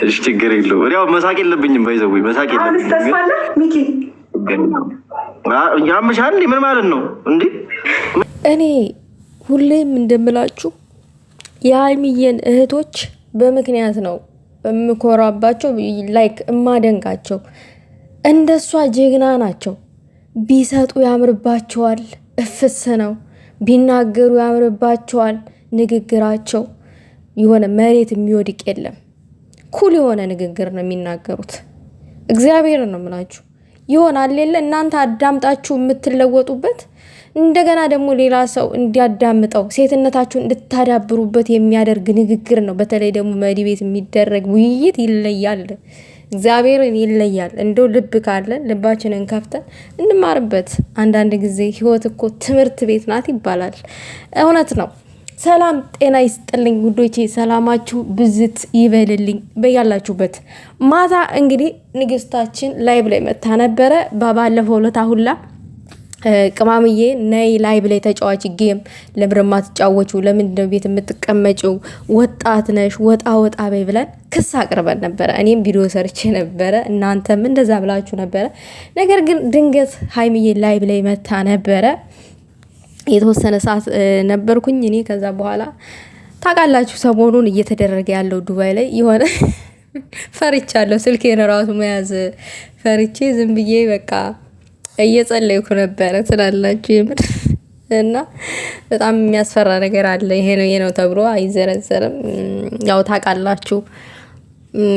እሺ ችግር የለውም። ያው መሳቅ የለብኝም ባይዘው መሳቅ የለብኝም። ተስፋለ ሚኪ ያምሻል ምን ማለት ነው እንዴ? እኔ ሁሌም እንደምላችሁ የሀይሚዬን እህቶች በምክንያት ነው እምኮራባቸው፣ ላይክ እማደንቃቸው። እንደሷ ጀግና ናቸው። ቢሰጡ ያምርባቸዋል፣ እፍስ ነው። ቢናገሩ ያምርባቸዋል፣ ንግግራቸው የሆነ መሬት የሚወድቅ የለም። ኩል የሆነ ንግግር ነው የሚናገሩት። እግዚአብሔር ነው የምላችሁ። ይሆናል የለ እናንተ አዳምጣችሁ የምትለወጡበት፣ እንደገና ደግሞ ሌላ ሰው እንዲያዳምጠው ሴትነታችሁን እንድታዳብሩበት የሚያደርግ ንግግር ነው። በተለይ ደግሞ መዲ ቤት የሚደረግ ውይይት ይለያል። እግዚአብሔርን ይለያል። እንደው ልብ ካለን ልባችንን ከፍተን እንማርበት። አንዳንድ ጊዜ ህይወት እኮ ትምህርት ቤት ናት ይባላል። እውነት ነው። ሰላም ጤና ይስጥልኝ ውዶቼ፣ ሰላማችሁ ብዝት ይበልልኝ በያላችሁበት። ማታ እንግዲህ ንግስታችን ላይቭ ላይ መታ ነበረ። ባለፈው ለታ ሁላ ቅማምዬ ነይ ላይቭ ላይ ተጫዋች ጌም ለምርማ ተጫወቹ፣ ለምንድነው ቤት የምትቀመጪው? ወጣት ነሽ፣ ወጣ ወጣ በይ ብለን ክስ አቅርበን ነበረ። እኔም ቪዲዮ ሰርቼ ነበረ፣ እናንተም እንደዛ ብላችሁ ነበረ። ነገር ግን ድንገት ሀይሚዬ ላይቭ ላይ መታ ነበረ። የተወሰነ ሰዓት ነበርኩኝ እኔ። ከዛ በኋላ ታውቃላችሁ ሰሞኑን እየተደረገ ያለው ዱባይ ላይ የሆነ ፈርቻለሁ። ስልኬን ራሱ መያዝ ፈርቼ ዝም ብዬ በቃ እየጸለይኩ ነበረ ትላላችሁ የምር። እና በጣም የሚያስፈራ ነገር አለ። ይሄ ነው ተብሎ አይዘረዘርም። ያው ታውቃላችሁ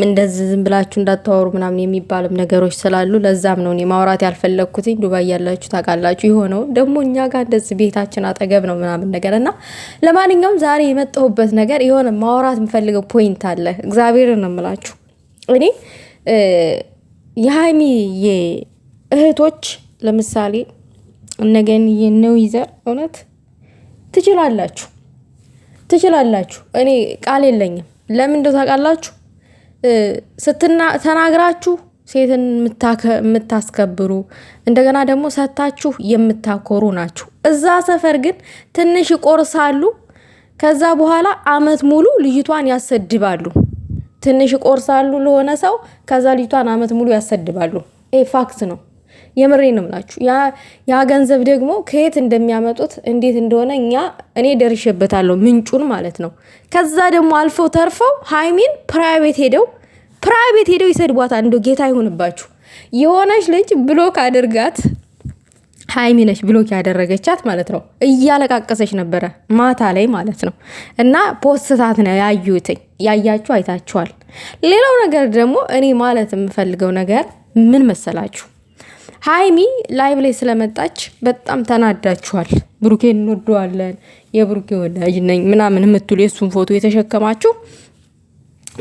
እንደዚህ ዝም ብላችሁ እንዳታወሩ ምናምን የሚባልም ነገሮች ስላሉ ለዛም ነው እኔ ማውራት ያልፈለኩትኝ። ዱባይ ያላችሁ ታውቃላችሁ። የሆነው ደግሞ እኛ ጋር እንደዚህ ቤታችን አጠገብ ነው ምናምን ነገር እና ለማንኛውም ዛሬ የመጣሁበት ነገር የሆነ ማውራት የምፈልገው ፖይንት አለ። እግዚአብሔር ነው የምላችሁ። እኔ የሀይሚ እህቶች ለምሳሌ እነገን የነው ይዘር እውነት ትችላላችሁ። እኔ ቃል የለኝም። ለምን እንደው ታውቃላችሁ ተናግራችሁ ሴትን የምታስከብሩ እንደገና ደግሞ ሰታችሁ የምታኮሩ ናችሁ። እዛ ሰፈር ግን ትንሽ ይቆርሳሉ። ከዛ በኋላ አመት ሙሉ ልጅቷን ያሰድባሉ። ትንሽ ይቆርሳሉ ለሆነ ሰው፣ ከዛ ልጅቷን አመት ሙሉ ያሰድባሉ። ይሄ ፋክት ነው። የምሬ ነው የምላችሁ። ያ ገንዘብ ደግሞ ከየት እንደሚያመጡት እንዴት እንደሆነ እኔ ደርሼበታለሁ፣ ምንጩን ማለት ነው። ከዛ ደግሞ አልፈው ተርፈው ሀይሚን ፕራይቬት ሄደው ይሰድቧታል። እንደው ጌታ ይሁንባችሁ። የሆነች ልጅ ብሎክ አድርጋት፣ ሀይሚ ነች ብሎክ ያደረገቻት ማለት ነው። እያለቃቀሰች ነበረ ማታ ላይ ማለት ነው። እና ፖስታት ነው ያዩትኝ። ያያችሁ አይታችኋል። ሌላው ነገር ደግሞ እኔ ማለት የምፈልገው ነገር ምን መሰላችሁ? ሀይሚ ላይቭ ላይ ስለመጣች በጣም ተናዳችኋል። ብሩኬን እንወደዋለን፣ የብሩኬ ወዳጅ ነኝ ምናምን የምትሉ የሱን ፎቶ የተሸከማችሁ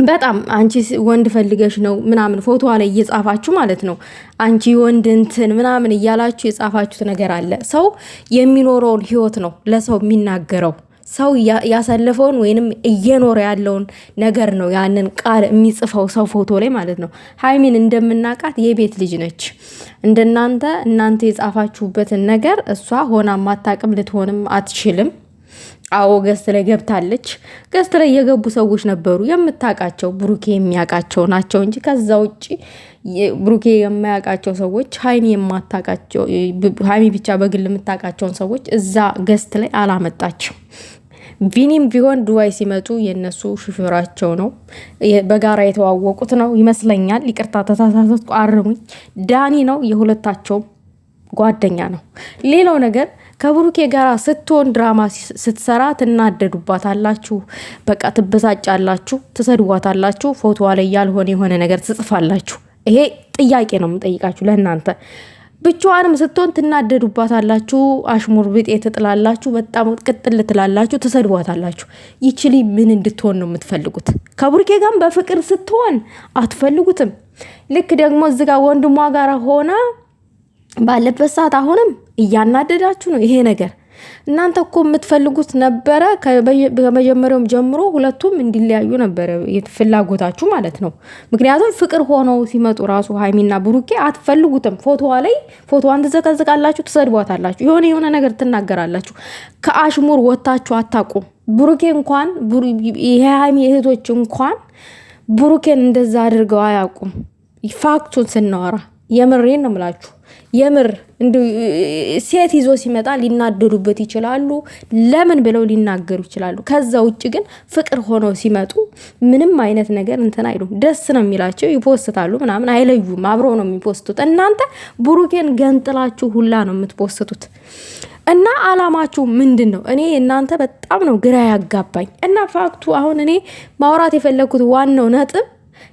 በጣም አንቺ ወንድ ፈልገሽ ነው ምናምን ፎቶ ላይ እየጻፋችሁ ማለት ነው። አንቺ ወንድ እንትን ምናምን እያላችሁ የጻፋችሁት ነገር አለ። ሰው የሚኖረውን ህይወት ነው ለሰው የሚናገረው። ሰው ያሳለፈውን ወይንም እየኖረ ያለውን ነገር ነው ያንን ቃል የሚጽፈው ሰው ፎቶ ላይ ማለት ነው። ሀይሚን እንደምናቃት የቤት ልጅ ነች። እናንተ የጻፋችሁበትን ነገር እሷ ሆና ማታቅም ልትሆንም አትችልም። አዎ ገስት ላይ ገብታለች። ገስት ላይ የገቡ ሰዎች ነበሩ የምታቃቸው፣ ብሩኬ የሚያቃቸው ናቸው እንጂ ከዛ ውጪ ብሩኬ የማያቃቸው ሰዎች፣ ሀይሚ ብቻ በግል የምታቃቸውን ሰዎች እዛ ገስት ላይ አላመጣችም። ቪኒም ቢሆን ዱባይ ሲመጡ የነሱ ሹፌራቸው ነው፣ በጋራ የተዋወቁት ነው ይመስለኛል። ይቅርታ ተሳሳትኩ፣ አርሙኝ። ዳኒ ነው የሁለታቸው ጓደኛ ነው። ሌላው ነገር ከብሩኬ ጋር ስትሆን ድራማ ስትሰራ ትናደዱባታላችሁ፣ በቃ ትበሳጫላችሁ፣ ትሰድቧታላችሁ፣ ፎቶ ላይ ያልሆነ የሆነ ነገር ትጽፋላችሁ። ይሄ ጥያቄ ነው የምጠይቃችሁ ለእናንተ። ብቻዋንም ስትሆን ትናደዱባታላችሁ፣ አሽሙር ብጤ ትጥላላችሁ፣ በጣም ቅጥል ትላላችሁ፣ ትሰድቧታላችሁ። ይችሊ ምን እንድትሆን ነው የምትፈልጉት? ከብሩኬ ጋር በፍቅር ስትሆን አትፈልጉትም። ልክ ደግሞ እዚህ ጋር ወንድሟ ጋር ሆና ባለበት ሰዓት አሁንም እያናደዳችሁ ነው። ይሄ ነገር እናንተ እኮ የምትፈልጉት ነበረ። ከመጀመሪያውም ጀምሮ ሁለቱም እንዲለያዩ ነበረ ፍላጎታችሁ ማለት ነው። ምክንያቱም ፍቅር ሆነው ሲመጡ ራሱ ሀይሚና ብሩኬ አትፈልጉትም። ፎቶዋን ትዘቀዝቃላችሁ፣ ትሰድቧታላችሁ፣ የሆነ ነገር ትናገራላችሁ። ከአሽሙር ወታችሁ አታቁም። ብሩኬ እንኳን የሀይሚ እህቶች እንኳን ብሩኬን እንደዛ አድርገው አያውቁም። ፋክቱን ስናወራ የምሬን ነው ምላችሁ። የምር ሴት ይዞ ሲመጣ ሊናደዱበት ይችላሉ፣ ለምን ብለው ሊናገሩ ይችላሉ። ከዛ ውጭ ግን ፍቅር ሆነው ሲመጡ ምንም አይነት ነገር እንትን አይሉም። ደስ ነው የሚላቸው፣ ይፖስታሉ ምናምን፣ አይለዩም። አብረው ነው የሚፖስቱት። እናንተ ብሩኬን ገንጥላችሁ ሁላ ነው የምትፖስቱት። እና አላማችሁ ምንድን ነው? እኔ እናንተ በጣም ነው ግራ ያጋባኝ። እና ፋክቱ አሁን እኔ ማውራት የፈለግኩት ዋናው ነጥብ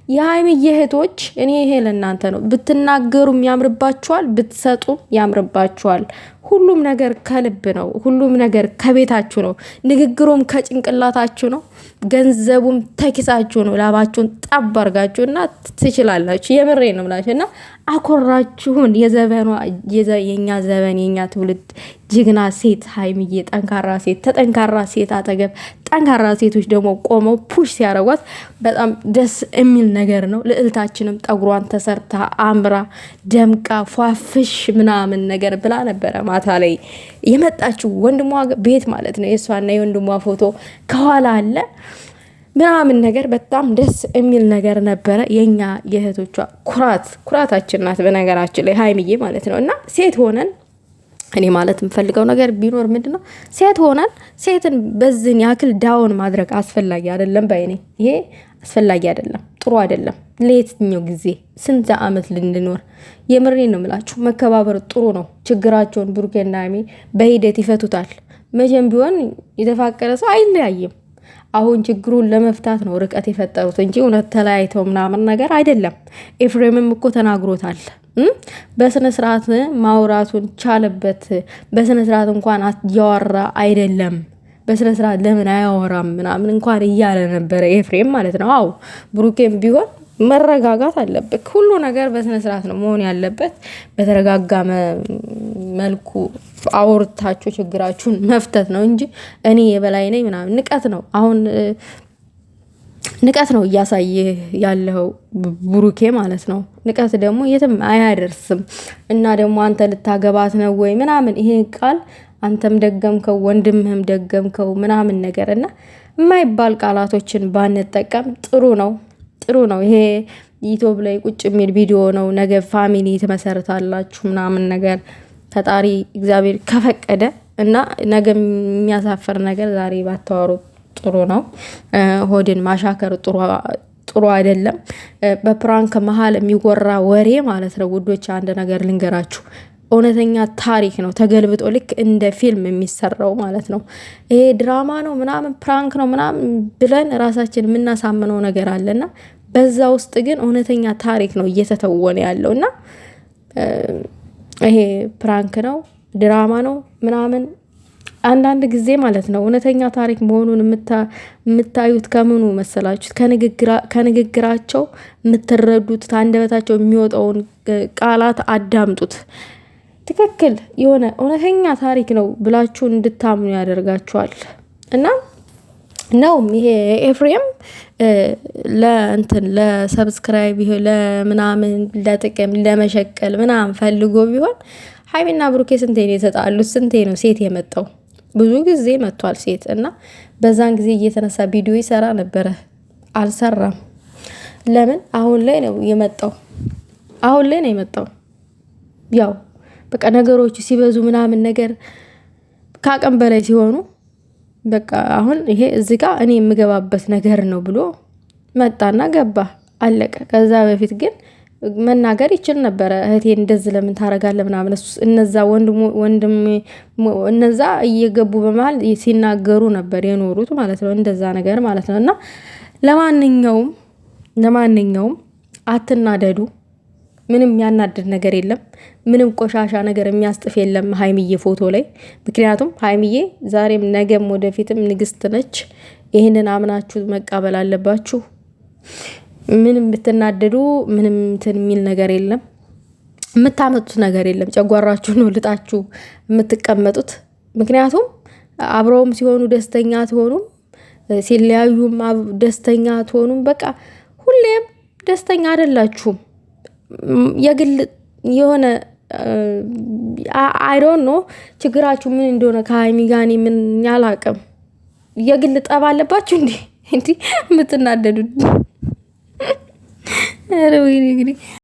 የሀይሚዬ እህቶች፣ እኔ ይሄ ለእናንተ ነው። ብትናገሩም ያምርባችኋል፣ ብትሰጡም ያምርባችኋል። ሁሉም ነገር ከልብ ነው። ሁሉም ነገር ከቤታችሁ ነው። ንግግሩም ከጭንቅላታችሁ ነው። ገንዘቡም ተኪሳችሁ ነው። ላባችሁን ጠብ አርጋችሁና ትችላላችሁ። የምሬ ነው ምላችሁ። እና አኮራችሁን። የኛ ዘበን የኛ ትውልድ ጀግና ሴት ሀይሚዬ፣ ጠንካራ ሴት። ተጠንካራ ሴት አጠገብ ጠንካራ ሴቶች ደግሞ ቆመው ፑሽ ሲያረጓት በጣም ደስ የሚል ነገር ነው። ልዕልታችንም ጠጉሯን ተሰርታ አምራ ደምቃ ፏፍሽ ምናምን ነገር ብላ ነበረ ማታ ላይ የመጣችው ኩራታችሁ ወንድሟ ቤት ማለት ነው። የሷና የወንድሟ ፎቶ ከኋላ አለ ምናምን ነገር በጣም ደስ የሚል ነገር ነበረ። የኛ የእህቶቿ ኩራታችን ናት በነገራችን ላይ ሀይሚዬ ማለት ነው። እና ሴት ሆነን እኔ ማለት የምፈልገው ነገር ቢኖር ምንድነው ሴት ሆነን ሴትን በዝን ያክል ዳውን ማድረግ አስፈላጊ አይደለም ባይኔ። ይሄ አስፈላጊ አይደለም፣ ጥሩ አይደለም። ለየትኛው ጊዜ ስንት አመት ልንኖር? የምሬን ነው የምላችሁ። መከባበር ጥሩ ነው። ችግራቸውን ብሩኬና ሀይሚ በሂደት ይፈቱታል። መቼም ቢሆን የተፋቀረ ሰው አይለያይም። አሁን ችግሩን ለመፍታት ነው ርቀት የፈጠሩት እንጂ እውነት ተለያይተው ምናምን ነገር አይደለም። ኤፍሬምም እኮ ተናግሮታል። በስነ ስርዓት ማውራቱን ቻለበት። በስነ ስርዓት እንኳን እያወራ አይደለም። በስነ ስርዓት ለምን አያወራም ምናምን እንኳን እያለ ነበረ ኤፍሬም ማለት ነው። አው ብሩኬም ቢሆን መረጋጋት አለበት። ሁሉ ነገር በስነ ስርዓት ነው መሆን ያለበት። በተረጋጋ መልኩ አውርታችሁ ችግራችሁን መፍታት ነው እንጂ እኔ የበላይ ነኝ ምናምን ንቀት ነው። አሁን ንቀት ነው እያሳየ ያለው ብሩኬ ማለት ነው። ንቀት ደግሞ የትም አያደርስም። እና ደግሞ አንተ ልታገባት ነው ወይ ምናምን ይሄ ቃል አንተም ደገምከው ወንድምህም ደገምከው ምናምን ነገር እና የማይባል ቃላቶችን ባንጠቀም ጥሩ ነው። ጥሩ ነው። ይሄ ዩቲዩብ ላይ ቁጭ የሚል ቪዲዮ ነው። ነገ ፋሚሊ ትመሰርታላችሁ ምናምን ነገር ፈጣሪ እግዚአብሔር ከፈቀደ እና ነገ የሚያሳፈር ነገር ዛሬ ባታወሩ ጥሩ ነው። ሆድን ማሻከር ጥሩ አይደለም። በፕራንክ መሀል የሚወራ ወሬ ማለት ነው ውዶች፣ አንድ ነገር ልንገራችሁ። እውነተኛ ታሪክ ነው ተገልብጦ ልክ እንደ ፊልም የሚሰራው ማለት ነው። ይሄ ድራማ ነው ምናምን ፕራንክ ነው ምናምን ብለን ራሳችን የምናሳምነው ነገር አለና በዛ ውስጥ ግን እውነተኛ ታሪክ ነው እየተተወነ ያለው እና ይሄ ፕራንክ ነው ድራማ ነው ምናምን አንዳንድ ጊዜ ማለት ነው እውነተኛ ታሪክ መሆኑን የምታዩት ከምኑ መሰላችሁ? ከንግግራቸው የምትረዱት አንደበታቸው የሚወጣውን ቃላት አዳምጡት። ትክክል የሆነ እውነተኛ ታሪክ ነው ብላችሁ እንድታምኑ ያደርጋችኋል። እና ነው ይሄ ኤፍሬም ለሰብስክራይብ ለምናምን ለጥቅም ለመሸቀል ምናምን ፈልጎ ቢሆን ሀይሚና ብሩኬ ስንቴ ነው የተጣሉት? ስንቴ ነው ሴት የመጣው? ብዙ ጊዜ መጥቷል ሴት እና በዛን ጊዜ እየተነሳ ቪዲዮ ይሰራ ነበረ። አልሰራም። ለምን? አሁን ላይ ነው የመጣው። አሁን ላይ ነው የመጣው። ያው በቃ ነገሮች ሲበዙ ምናምን ነገር ከአቅም በላይ ሲሆኑ በቃ አሁን ይሄ እዚህ ጋር እኔ የምገባበት ነገር ነው ብሎ መጣና ገባ፣ አለቀ። ከዛ በፊት ግን መናገር ይችል ነበረ። እህቴ እንደዚህ ለምን ታረጋለህ ምናምን እነዛ እነዛ እየገቡ በመሃል ሲናገሩ ነበር የኖሩት ማለት ነው። እንደዛ ነገር ማለት ነው። እና ለማንኛውም አትናደዱ። ምንም ያናድድ ነገር የለም። ምንም ቆሻሻ ነገር የሚያስጥፍ የለም ሀይሚዬ ፎቶ ላይ። ምክንያቱም ሀይሚዬ ዛሬም ነገም ወደፊትም ንግስት ነች። ይህንን አምናችሁ መቀበል አለባችሁ። ምንም ብትናደዱ ምንም እንትን የሚል ነገር የለም። የምታመጡት ነገር የለም። ጨጓራችሁ ነው ልጣችሁ የምትቀመጡት። ምክንያቱም አብረውም ሲሆኑ ደስተኛ አትሆኑም፣ ሲለያዩም ደስተኛ አትሆኑም። በቃ ሁሌም ደስተኛ አይደላችሁም። የግል የሆነ አይዶን ነው ችግራችሁ ምን እንደሆነ ከሀይሚ ጋር ምን ያላቅም። የግል ጠብ አለባችሁ እንዲ የምትናደዱ ኧረ ወይኔ እንግዲህ